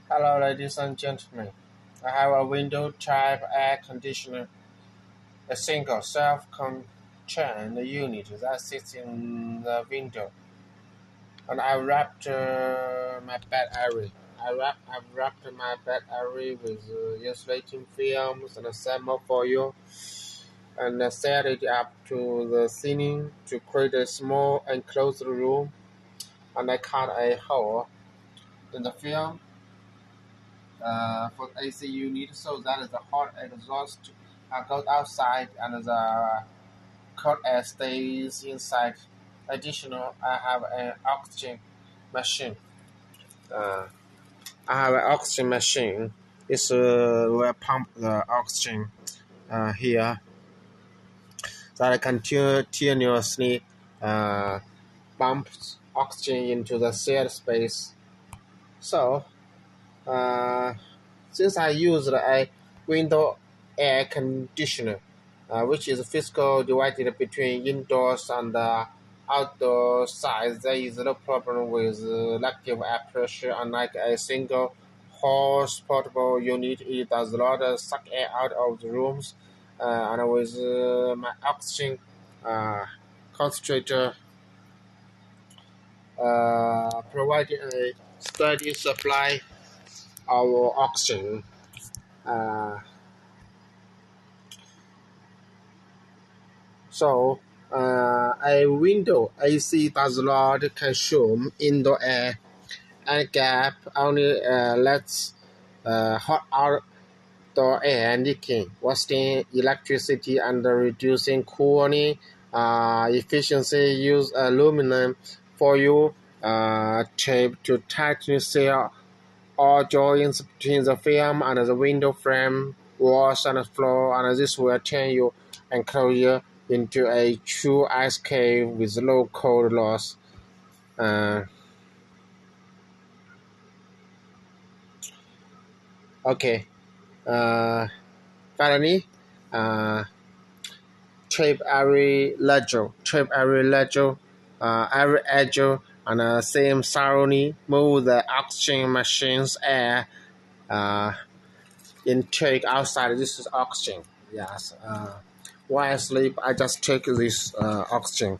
Hello, ladies and gentlemen. I have a window type air conditioner, a single self-contained unit that sits in the window, and I wrapped my bed area. I've wrapped my bed area with insulating films and a thermal foil, and set it up to the ceiling to create a small enclosed room. And I cut a hole in the film for AC unit so that the hot exhaust goes outside and the cold air stays inside. Additional, I have an oxygen machine. Uh, I have an oxygen machine. It's will pump the oxygen here that I continuously pump oxygen into the shared space. So, uh, since I used a window air conditioner, which is physical divided between indoors and outdoor sides, there is no problem with elective air pressure. Unlike a single horse portable unit, it does not suck air out of the rooms. And with my oxygen concentrator providing a steady supply of oxygen. Uh, a window AC does not consume indoor air, and gap only lets hot outdoor air leaking, wasting electricity and reducing cooling efficiency. Use aluminum foil tape to tightly seal all joints between the film and the window frame, walls, and floor, and this will turn your enclosure into a true ice cave with low cold loss. Uh, okay. Finally, uh, every edge, and same thoroughly move the oxygen machine's air intake outside. This is oxygen. Yes. While I sleep, I just take this oxygen,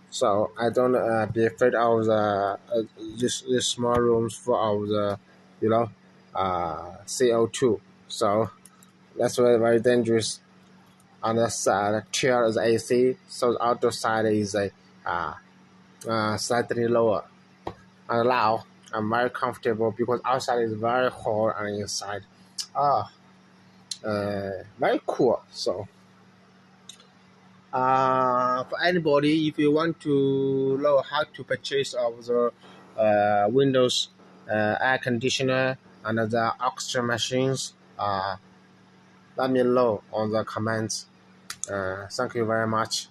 so I don't be afraid of the this small rooms full of the CO2. So that's very dangerous. On the side, chair is AC, so the outdoor side is a slightly lower and loud. I'm very comfortable because outside is very hot and inside, ah, very cool. So. For anybody, if you want to know how to purchase of the Windows air conditioner and the oxygen machines, let me know on the comments. Thank you very much.